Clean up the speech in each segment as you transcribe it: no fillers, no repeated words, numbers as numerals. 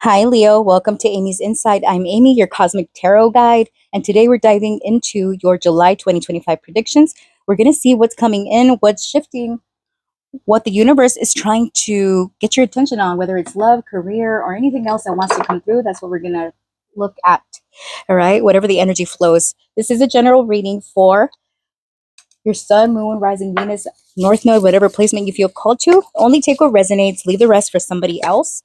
Hi, Leo. Welcome to Amy's Insight. I'm Amy, your cosmic tarot guide, and today we're diving into your July 2025 predictions. We're going to see what's coming in, what's shifting, what the universe is trying to get your attention on, whether it's love, career, or anything else that wants to come through. That's what we're going to look at. All right, whatever the energy flows. This is a general reading for your sun, moon, rising Venus, north node, whatever placement you feel called to. Only take what resonates, leave the rest for somebody else.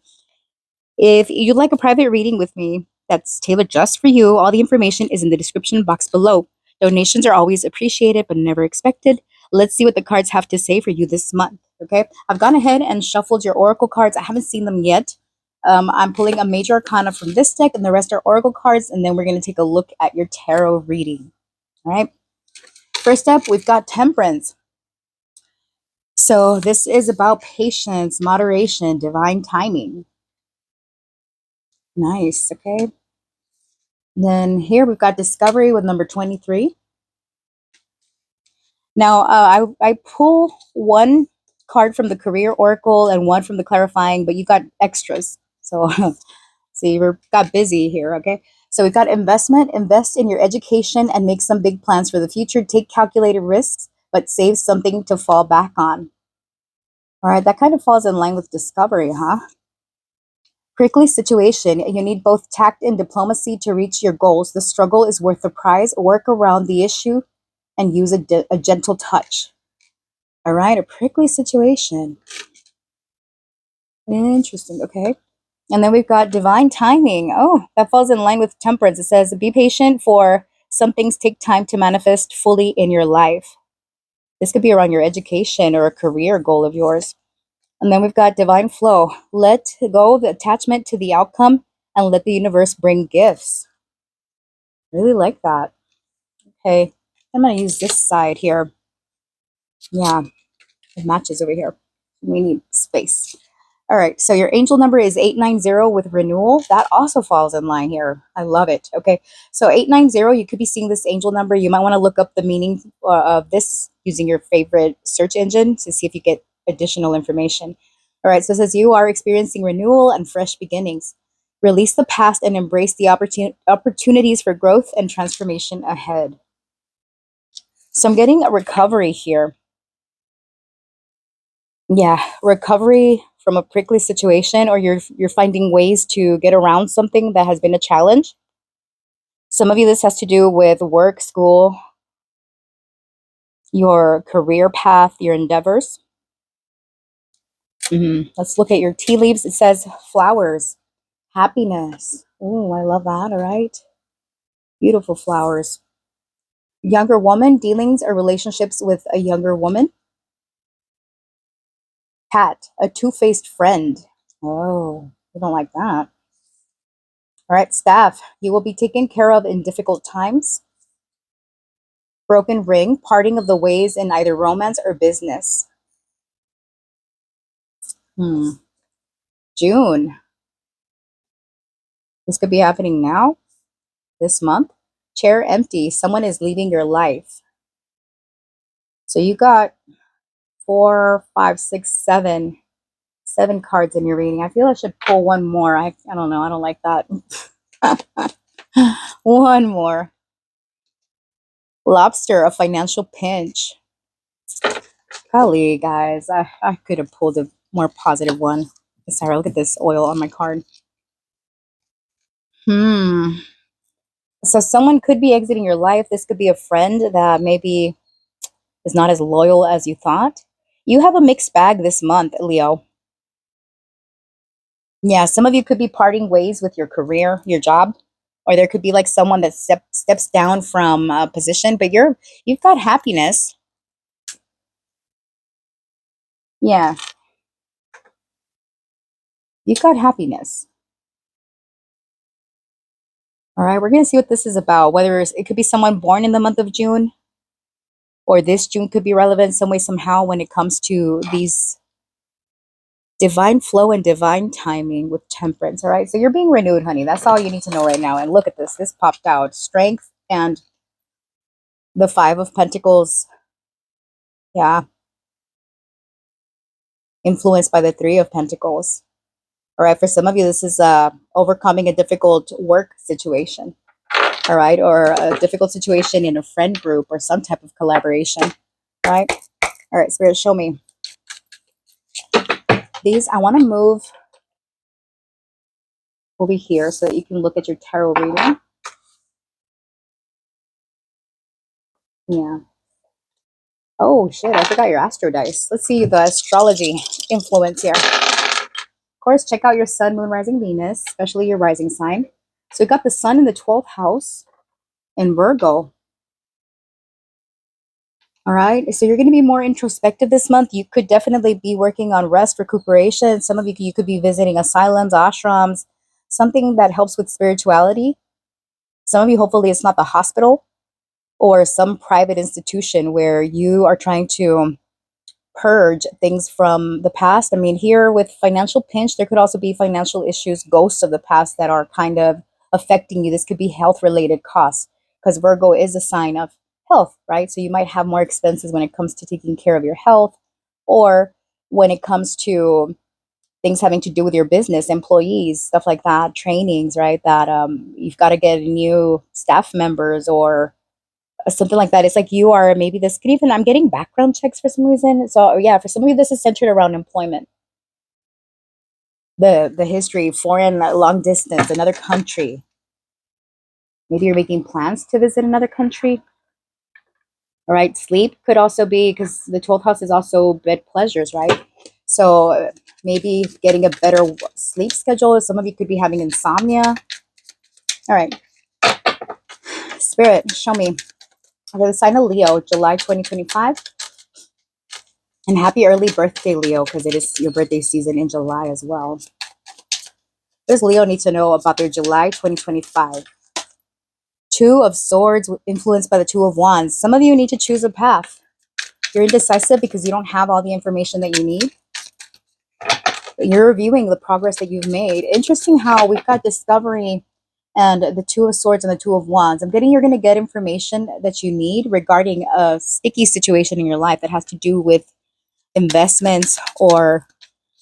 If you'd like a private reading with me that's tailored just for you, all the information is in the description box below. Donations are always appreciated but never expected. Let's see what the cards have to say for you this month. Okay, I've gone ahead and shuffled your oracle cards. I haven't seen them yet. I'm pulling a major arcana from this deck, and the rest are oracle cards, and then we're going to take a look at your tarot reading. All right. First up, we've got Temperance. So this is about patience, moderation, divine timing. Nice. Okay. Then here we've got Discovery with number 23. Now, I pull one card from the Career Oracle and one from the Clarifying, but you got extras. So, so you got busy here, okay? So we've got investment, invest in your education and make some big plans for the future. Take calculated risks, but save something to fall back on. All right, that kind of falls in line with Discovery, huh? Prickly situation. You need both tact and diplomacy to reach your goals. The struggle is worth the prize. Work around the issue and use a gentle touch. All right, a prickly situation. Interesting. Okay. And then we've got divine timing. Oh, that falls in line with temperance. It says, be patient, for some things take time to manifest fully in your life. This could be around your education or a career goal of yours. And then we've got divine flow. Let go of the attachment to the outcome and let the universe bring gifts. Really like that. Okay, I'm going to use this side here. Yeah, it matches over here. We need space. All right, so your angel number is 890 with renewal. That also falls in line here. I love it. Okay, so 890, you could be seeing this angel number. You might want to look up the meaning of this using your favorite search engine to see if you get additional information. All right, so it says you are experiencing renewal and fresh beginnings. Release the past and embrace the opportunities for growth and transformation ahead. So I'm getting a recovery here. Yeah, recovery from a prickly situation, or you're finding ways to get around something that has been a challenge. Some of you, this has to do with work, school, your career path, your endeavors. Let's look at your tea leaves. It says flowers, happiness. Oh, I love that. All right. Beautiful flowers. Younger woman, dealings or relationships with a younger woman. Cat, a two-faced friend. Oh, I don't like that. All right, staff, you will be taken care of in difficult times. Broken ring, parting of the ways in either romance or business. Hmm. June. This could be happening now, this month. Chair empty. Someone is leaving your life. So you got 4, 5, 6, 7 cards in your reading. I feel I should pull one more. I don't know. I don't like that. One more. Lobster, a financial pinch. Golly, guys, I could have pulled a more positive one. Sorry, look at this oil on my card. Hmm. So someone could be exiting your life. This could be a friend that maybe is not as loyal as you thought. You have a mixed bag this month, Leo. Yeah, some of you could be parting ways with your career, your job, or there could be like someone that steps down from a position, but you've got happiness. Yeah, you've got happiness. All right, we're going to see what this is about. Whether it could be someone born in the month of June, or this June could be relevant some way, somehow, when it comes to these divine flow and divine timing with temperance. All right, so you're being renewed, honey. That's all you need to know right now. And look at this. This popped out. Strength and the Five of Pentacles. Yeah, influenced by the Three of Pentacles. All right, for some of you, this is overcoming a difficult work situation. All right, or a difficult situation in a friend group or some type of collaboration. All right. All right, Spirit, show me these. I want to move over here so that you can look at your tarot reading. Yeah. Oh, shit, I forgot your astro dice. Let's see the astrology influence here. Of course, check out your sun, moon, rising, Venus, especially your rising sign. So we got the sun in the 12th house in Virgo. All right. So you're going to be more introspective this month. You could definitely be working on rest, recuperation. Some of you could be visiting asylums, ashrams, something that helps with spirituality. Some of you, hopefully, it's not the hospital or some private institution where you are trying to purge things from the past. I mean, here with financial pinch, there could also be financial issues, ghosts of the past that are kind of affecting you. This could be health related costs because Virgo is a sign of health, right? So you might have more expenses when it comes to taking care of your health or when it comes to things having to do with your business, employees, stuff like that, trainings, right? That you've got to get new staff members or something like that. It's like you are maybe this could even I'm getting background checks for some reason. So yeah, for some of you this is centered around employment. The history, foreign long distance, another country. Maybe you're making plans to visit another country. All right, sleep could also be because the 12th house is also bed pleasures, right? So maybe getting a better sleep schedule. Some of you could be having insomnia. All right, Spirit, show me. Okay, the sign of Leo, July 2025. And happy early birthday, Leo, because it is your birthday season in July as well. What does Leo need to know about their July 2025? Two of Swords influenced by the Two of Wands. Some of you need to choose a path. You're indecisive because you don't have all the information that you need. You're reviewing the progress that you've made. Interesting how we've got discovery and the Two of Swords and the Two of Wands. I'm getting you're going to get information that you need regarding a sticky situation in your life that has to do with investments or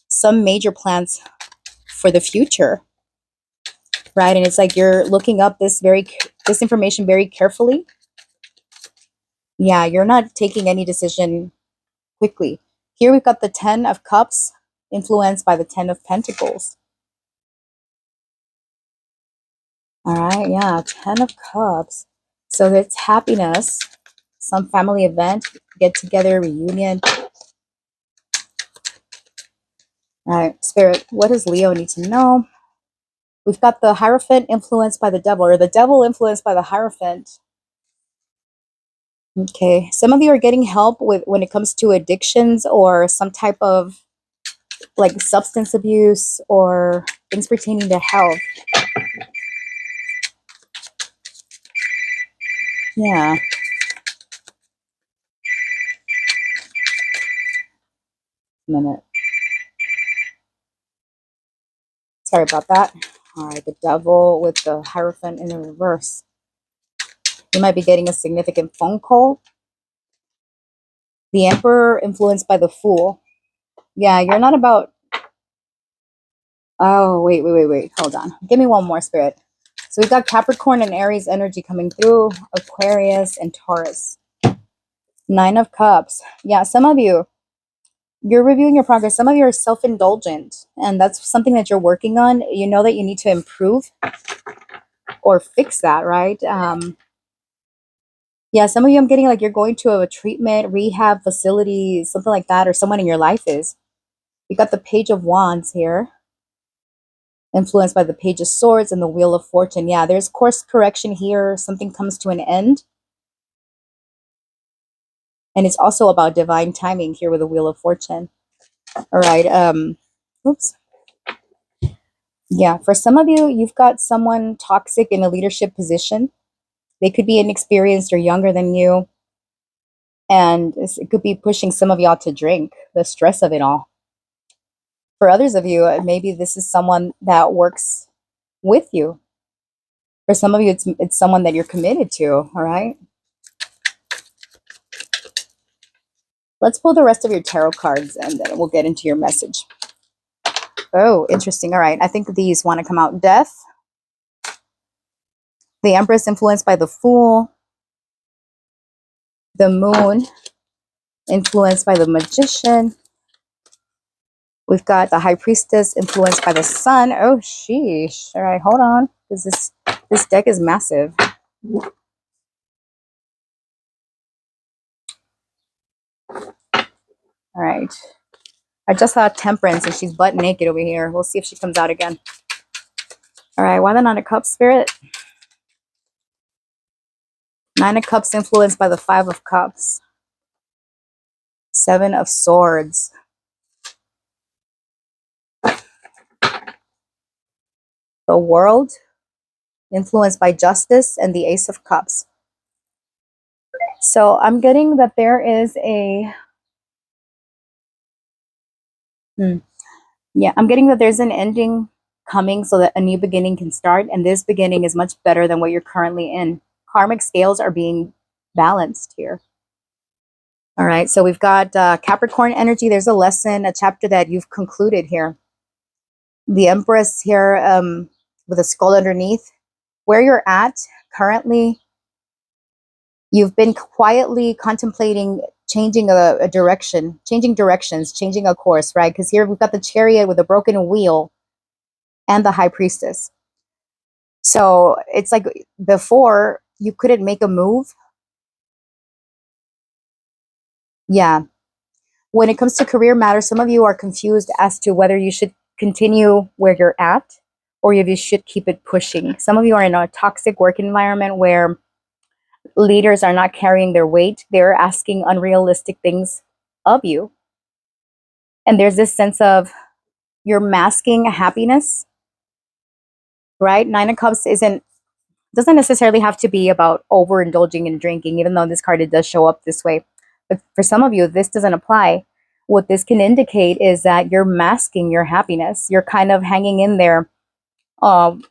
some major plans for the future, right? And it's like you're looking up this information very carefully. Yeah, you're not taking any decision quickly. Here we've got the 10 of Cups influenced by the 10 of Pentacles. All right, yeah, 10 of Cups. So it's happiness, some family event, get together, reunion. All right, Spirit, what does Leo need to know? We've got the Hierophant influenced by the devil, or the devil influenced by the Hierophant. Okay, some of you are getting help with when it comes to addictions or some type of like substance abuse or things pertaining to health. Yeah. A minute. Sorry about that. All right, the devil with the Hierophant in the reverse. You might be getting a significant phone call. The Emperor influenced by the Fool. Yeah, you're not about. Oh, wait. Hold on. Give me one more, Spirit. So we've got Capricorn and Aries energy coming through, Aquarius and Taurus. 9 of Cups. Yeah, some of you, you're reviewing your progress. Some of you are self-indulgent, and that's something that you're working on. You know that you need to improve or fix that, right? Yeah, some of you I'm getting like you're going to a treatment, rehab facility, something like that, or someone in your life is. You got the Page of Wands here, influenced by the Page of Swords and the Wheel of Fortune. Yeah, there's course correction here. Something comes to an end. And it's also about divine timing here with the Wheel of Fortune. All right. Oops. Yeah, for some of you, you've got someone toxic in a leadership position. They could be inexperienced or younger than you. And it could be pushing some of y'all to drink, the stress of it all. For others of you, maybe this is someone that works with you. For some of you, it's someone that you're committed to, all right? Let's pull the rest of your tarot cards and then we'll get into your message. Oh, interesting. All right. I think these want to come out. Death. The Empress influenced by the Fool. The Moon influenced by the Magician. We've got the High Priestess influenced by the Sun. Oh, sheesh. All right, hold on. Because this deck is massive. All right. I just saw Temperance and she's butt naked over here. We'll see if she comes out again. All right, why the Nine of Cups, Spirit? Nine of Cups influenced by the Five of Cups. Seven of Swords. The World influenced by Justice and the Ace of Cups. So I'm getting that there is a... Yeah, I'm getting that there's an ending coming so that a new beginning can start. And this beginning is much better than what you're currently in. Karmic scales are being balanced here. All right, so we've got Capricorn energy. There's a lesson, a chapter that you've concluded here. The Empress here with a skull underneath. Where you're at currently, you've been quietly contemplating changing a direction, changing directions, changing a course, right? Because here we've got the Chariot with a broken wheel and the High Priestess. So it's like before you couldn't make a move. Yeah. When it comes to career matters, some of you are confused as to whether you should continue where you're at or if you should keep it pushing. Some of you are in a toxic work environment where leaders are not carrying their weight. They're asking unrealistic things of you. And there's this sense of you're masking happiness, right? Nine of Cups doesn't necessarily have to be about overindulging in drinking, even though this card, it does show up this way. But for some of you, this doesn't apply. What this can indicate is that you're masking your happiness. You're kind of hanging in there. And,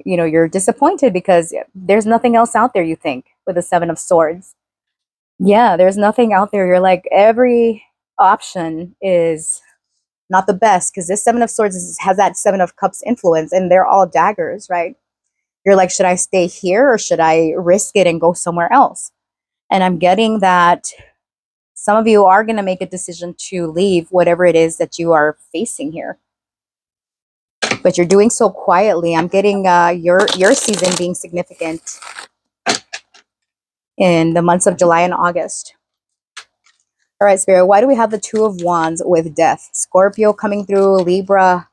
you're disappointed because there's nothing else out there, you think, with the Seven of Swords. Yeah, there's nothing out there. You're like, every option is not the best because this Seven of Swords has that Seven of Cups influence and they're all daggers, right? You're like, should I stay here or should I risk it and go somewhere else? And I'm getting that some of you are going to make a decision to leave whatever it is that you are facing here. But you're doing so quietly. I'm getting your season being significant in the months of July and August. All right, Spirit, why do we have the Two of Wands with Death? Scorpio coming through, Libra,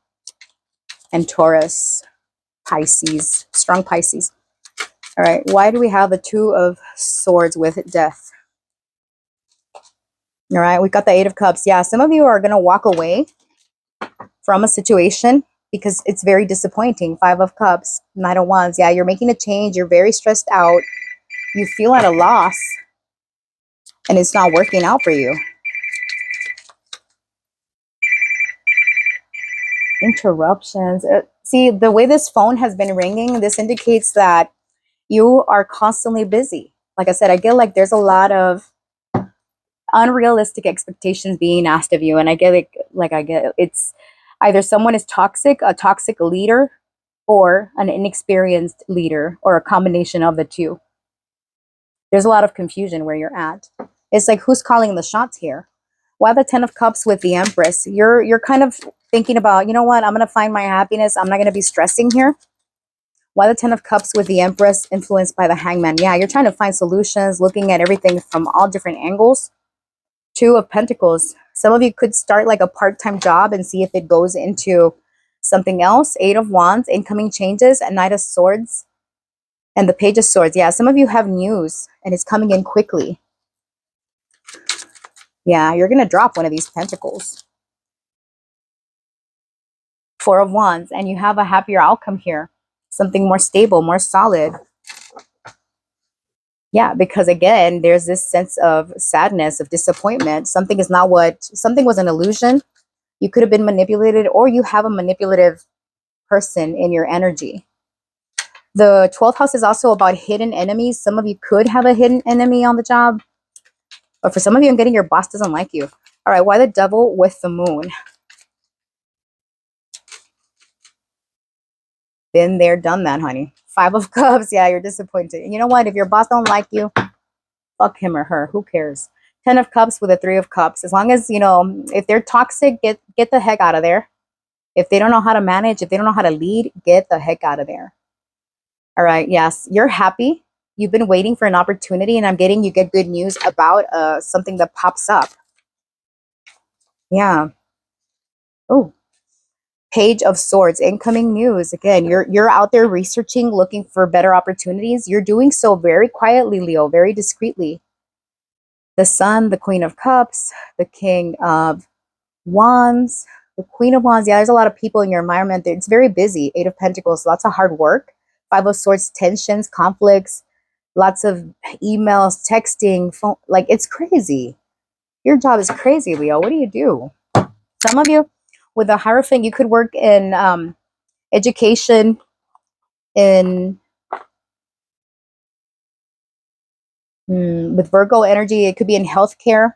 and Taurus, Pisces, strong Pisces. All right, why do we have the Two of Swords with Death? All right, we've got the Eight of Cups. Yeah, some of you are going to walk away from a situation because it's very disappointing. Five of Cups, Knight of Wands. Yeah, you're making a change. You're very stressed out. You feel at a loss and it's not working out for you. Interruptions. See, the way this phone has been ringing, this indicates that you are constantly busy. Like I said, I get like there's a lot of unrealistic expectations being asked of you. And I get it, it's either someone is toxic, a toxic leader, or an inexperienced leader, or a combination of the two. There's a lot of confusion where you're at. It's like, who's calling the shots here? Why the Ten of Cups with the Empress? You're kind of thinking about, you know what, I'm going to find my happiness. I'm not going to be stressing here. Why the Ten of Cups with the Empress influenced by the Hangman? Yeah, you're trying to find solutions, looking at everything from all different angles. Two of Pentacles. Some of you could start like a part-time job and see if it goes into something else. Eight of Wands, incoming changes, and Knight of Swords, and the Page of Swords. Yeah, some of you have news and it's coming in quickly. Yeah, you're going to drop one of these pentacles. Four of Wands, and you have a happier outcome here. Something more stable, more solid. Yeah, because again, there's this sense of sadness, of disappointment. Something was an illusion. You could have been manipulated, or you have a manipulative person in your energy. The 12th house is also about hidden enemies. Some of you could have a hidden enemy on the job. But for some of you, I'm getting your boss doesn't like you. All right, why the Devil with the Moon? Been there, done that, honey. Five of Cups. Yeah, you're disappointed. You know what? If your boss don't like you, fuck him or her. Who cares? 10 of Cups with a Three of Cups. As long as, if they're toxic, get the heck out of there. If they don't know how to manage, if they don't know how to lead, get the heck out of there. All right. Yes, you're happy. You've been waiting for an opportunity, and I'm getting you get good news about something that pops up. Yeah. Oh, Page of Swords, incoming news. Again, you're out there researching, looking for better opportunities. You're doing so very quietly, Leo, very discreetly. The Sun, the Queen of Cups, the King of Wands, the Queen of Wands. Yeah, there's a lot of people in your environment. It's very busy. Eight of Pentacles, lots of hard work. Five of Swords, tensions, conflicts, lots of emails, texting, phone. Like, it's crazy. Your job is crazy, Leo. What do you do? Some of you, with the Hierophant, you could work in education, in with Virgo energy. It could be in healthcare.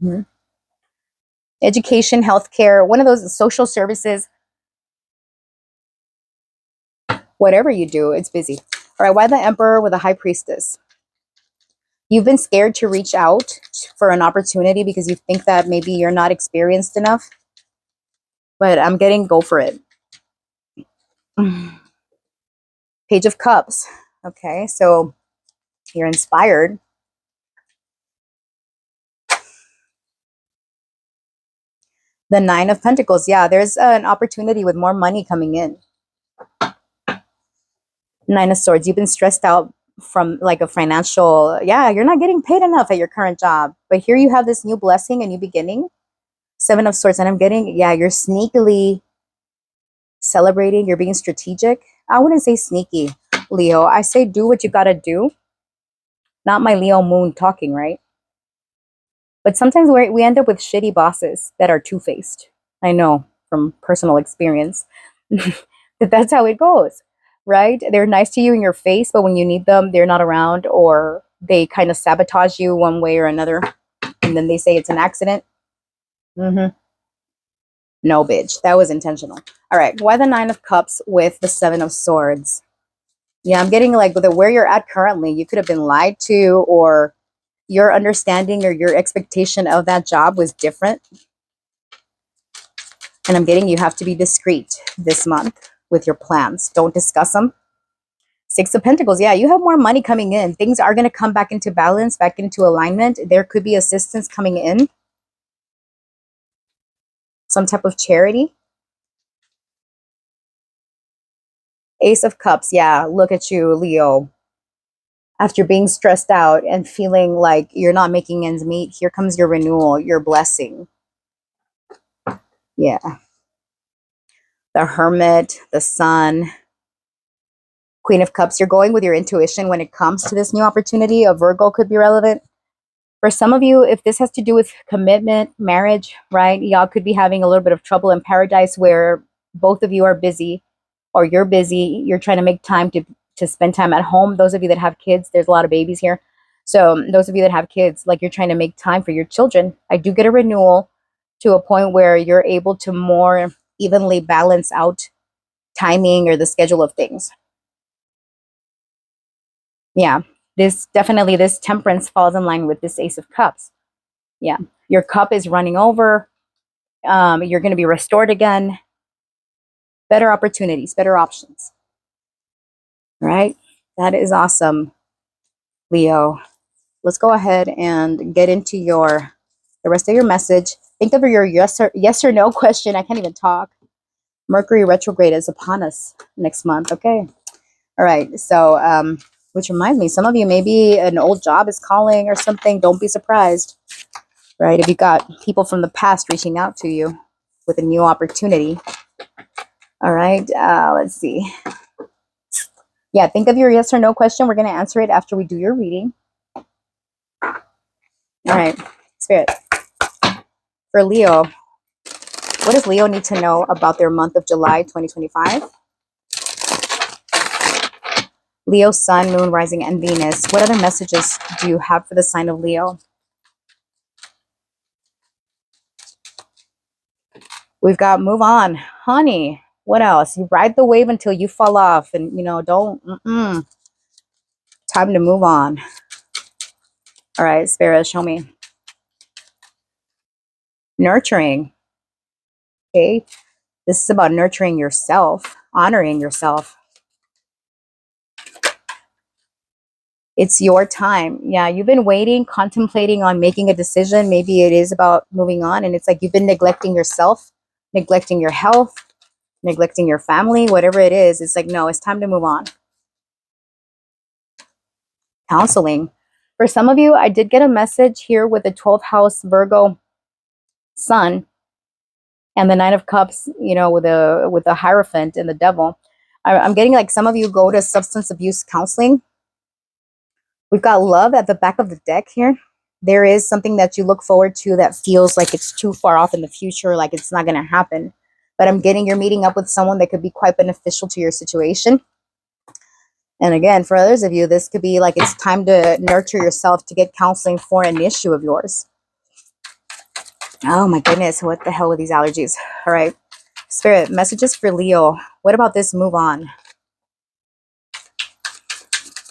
Mhm. Education, healthcare, one of those social services. Whatever you do, it's busy. All right, why the Emperor with a High Priestess? You've been scared to reach out for an opportunity because you think that maybe you're not experienced enough. But I'm getting go for it. Page of Cups. Okay, so you're inspired. The Nine of Pentacles. Yeah, there's an opportunity with more money coming in. Nine of Swords. You've been stressed out from like a financial, yeah, you're not getting paid enough at your current job. But here you have this new blessing, a new beginning. Seven of Swords. And I'm getting, yeah, you're sneakily celebrating. You're being strategic. I wouldn't say sneaky, Leo. I say do what you got to do. Not my Leo moon talking, right? But sometimes we end up with shitty bosses that are two-faced. I know from personal experience that that's how it goes, right? They're nice to you in your face, but when you need them, they're not around, or they kind of sabotage you one way or another. And then they say it's an accident. Mm-hmm. No, bitch. That was intentional. All right. Why the Nine of Cups with the Seven of Swords? Yeah, I'm getting like where you're at currently. You could have been lied to, or your understanding or your expectation of that job was different. And I'm getting you have to be discreet this month with your plans. Don't discuss them. Six of Pentacles. Yeah, you have more money coming in. Things are going to come back into balance, back into alignment. There could be assistance coming in. Some type of charity. Ace of Cups. Yeah, look at you, Leo. After being stressed out and feeling like you're not making ends meet, here comes your renewal, your blessing. Yeah. The Hermit, the Sun, Queen of Cups. You're going with your intuition when it comes to this new opportunity. A Virgo could be relevant. For some of you, if this has to do with commitment, marriage, right? Y'all could be having a little bit of trouble in paradise where both of you are busy, or you're busy. You're trying to make time to spend time at home. Those of you that have kids, there's a lot of babies here. So those of you that have kids, like, you're trying to make time for your children. I do get a renewal to a point where you're able to more evenly balance out timing or the schedule of things. Yeah, this Temperance falls in line with this Ace of Cups. Yeah, your cup is running over. You're going to be restored again. Better opportunities, better options. All right, that is awesome, Leo. Let's go ahead and get into the rest of your message. Think of your yes or no question. I can't even talk. Mercury retrograde is upon us next month. Okay. All right. So, which reminds me, some of you, maybe an old job is calling or something. Don't be surprised, right? If you got people from the past reaching out to you with a new opportunity. All right. Let's see. Yeah, think of your yes or no question. We're going to answer it after we do your reading. All right. Spirit. For Leo, what does Leo need to know about their month of July 2025? Leo, Sun, Moon, Rising, and Venus. What other messages do you have for the sign of Leo? We've got move on, honey. What else? You ride the wave until you fall off, and don't. Time to move on. All right, Spirit, show me. Nurturing. Okay, this is about nurturing yourself, honoring yourself. It's your time. Yeah, you've been waiting, contemplating on making a decision. Maybe it is about moving on, and it's like you've been neglecting yourself, neglecting your health, neglecting your family, whatever it is. It's like, no, it's time to move on. Counseling. For some of you, I did get a message here with the 12th house Virgo sun and the Nine of Cups, with a Hierophant and the Devil. I'm getting like some of you go to substance abuse counseling. We've got love at the back of the deck here. There is something that you look forward to that feels like it's too far off in the future, like it's not going to happen. But I'm getting you're meeting up with someone that could be quite beneficial to your situation. And again, for others of you, this could be like it's time to nurture yourself to get counseling for an issue of yours. Oh my goodness, what the hell with these allergies? All right, Spirit, messages for Leo. What about this move on?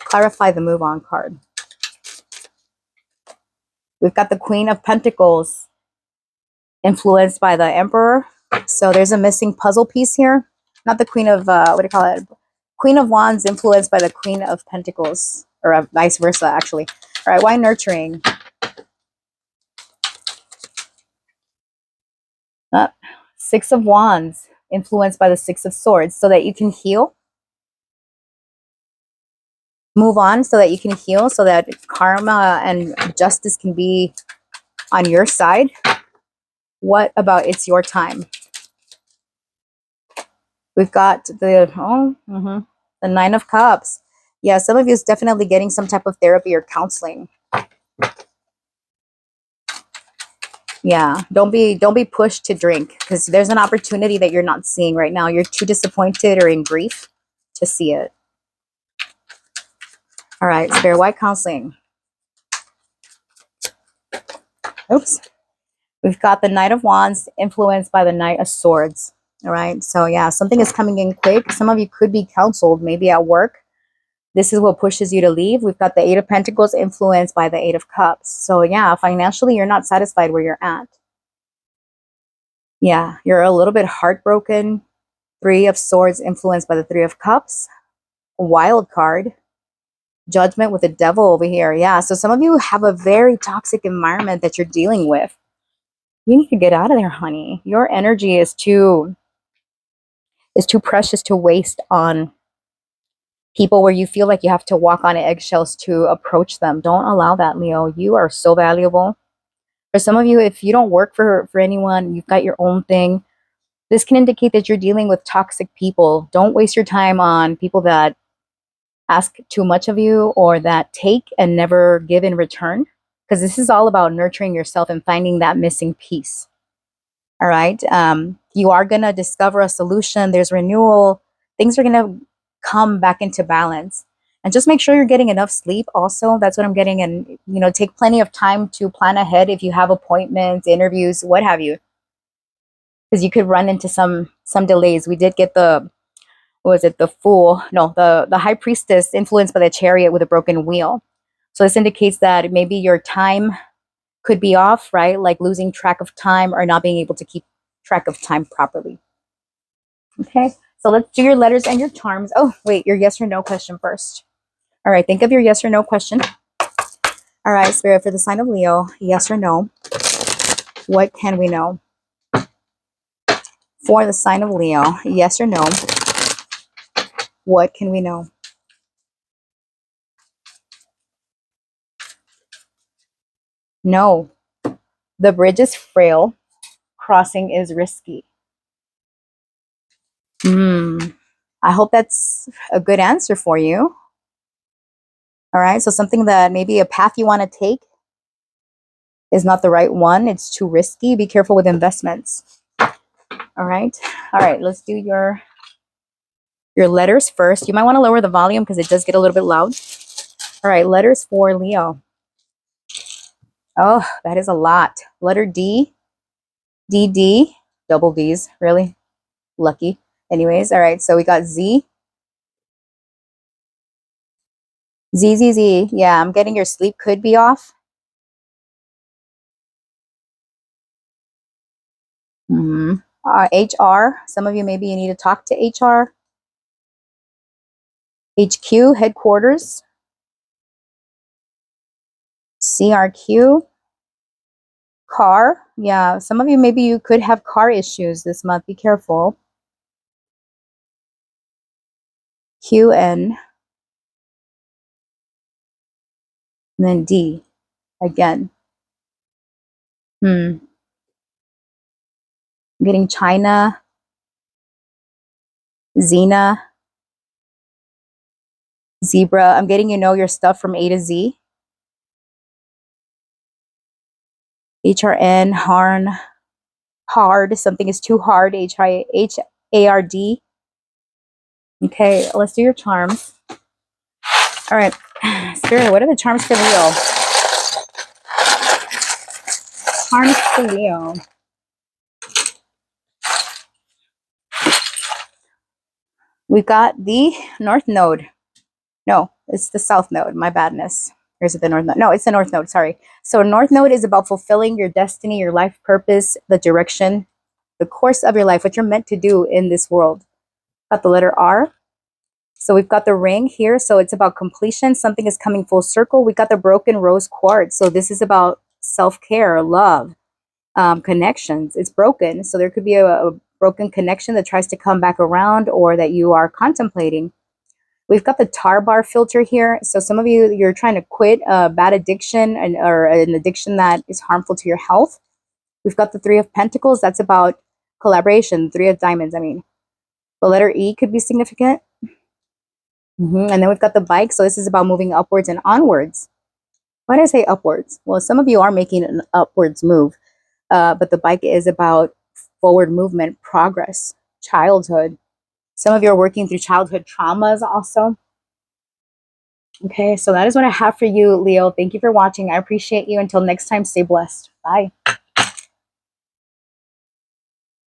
Clarify the move on card. We've got the Queen of Pentacles influenced by the Emperor. So there's a missing puzzle piece here. Not the Queen of, what do you call it? Queen of Wands influenced by the Queen of Pentacles. Or vice versa, actually. All right, why nurturing? Six of Wands influenced by the Six of Swords so that you can heal. Move on so that you can heal, so that karma and justice can be on your side. What about it's your time? We've got the Nine of Cups. Yeah, some of you is definitely getting some type of therapy or counseling. Yeah, don't be pushed to drink because there's an opportunity that you're not seeing right now. You're too disappointed or in grief to see it. All right, Spirit, why counseling? Oops. We've got the Knight of Wands influenced by the Knight of Swords. All right, so yeah, something is coming in quick. Some of you could be counseled, maybe at work. This is what pushes you to leave. We've got the Eight of Pentacles influenced by the Eight of Cups. So yeah, financially, you're not satisfied where you're at. Yeah, you're a little bit heartbroken. Three of Swords influenced by the Three of Cups. Wild card. Judgment with the Devil over here. Yeah, so some of you have a very toxic environment that you're dealing with. You need to get out of there, honey. Your energy is too precious to waste on people where you feel like you have to walk on eggshells to approach them. Don't allow that, Leo. You are so valuable. For some of you, if you don't work for anyone, you've got your own thing, this can indicate that you're dealing with toxic people. Don't waste your time on people that ask too much of you or that take and never give in return, because this is all about nurturing yourself and finding that missing piece. All right. You are going to discover a solution. There's renewal. Things are going to come back into balance. And just make sure you're getting enough sleep also. That's what I'm getting. And, take plenty of time to plan ahead if you have appointments, interviews, what have you. Because you could run into some delays. We did get the Fool? No, the High Priestess influenced by the Chariot with a broken wheel. So this indicates that maybe your time could be off, right? Like losing track of time or not being able to keep track of time properly. Okay, so let's do your letters and your charms. Oh, wait, your yes or no question first. All right, think of your yes or no question. All right, Spirit, for the sign of Leo, yes or no? What can we know? For the sign of Leo, yes or no? What can we know? No. The bridge is frail. Crossing is risky. I hope that's a good answer for you. All right, so something that maybe a path you want to take is not the right one. It's too risky. Be careful with investments. All right, let's do your letters first. You might want to lower the volume because it does get a little bit loud. All right, letters for Leo. Oh, that is a lot. Letter D, D, D, double D's, really lucky. Anyways, all right. So we got Z. Z, Z, Z. Yeah, I'm getting your sleep could be off. Hmm. HR. Some of you, maybe you need to talk to HR. HQ, headquarters. CRQ. Car. Yeah, some of you, maybe you could have car issues this month. Be careful. QN. And then D again. I'm getting China, Xena, Zebra. I'm getting your stuff from A to Z. HRN, Harn, hard. Something is too hard. HARD. Okay, let's do your charms. All right, Spirit, what are the charms for Leo? Charms for Leo. We've got the North Node. No, it's the South Node. My badness. Or is it the North Node? No, it's the North Node. Sorry. So North Node is about fulfilling your destiny, your life purpose, the direction, the course of your life, what you're meant to do in this world. Got the letter R. So we've got the ring here. So it's about completion. Something is coming full circle. We got the broken rose quartz. So this is about self-care, love, connections. It's broken. So there could be a broken connection that tries to come back around or that you are contemplating. We've got the tar bar filter here. So some of you, you're trying to quit a bad addiction or an addiction that is harmful to your health. We've got the Three of Pentacles. That's about collaboration. Three of Diamonds. I mean, the letter E could be significant. And then we've got the bike. So this is about moving upwards and onwards. Why did I say upwards? Well, some of you are making an upwards move. But the bike is about forward movement, progress, childhood. Some of you are working through childhood traumas also. Okay, so that is what I have for you, Leo. Thank you for watching. I appreciate you. Until next time, stay blessed. Bye.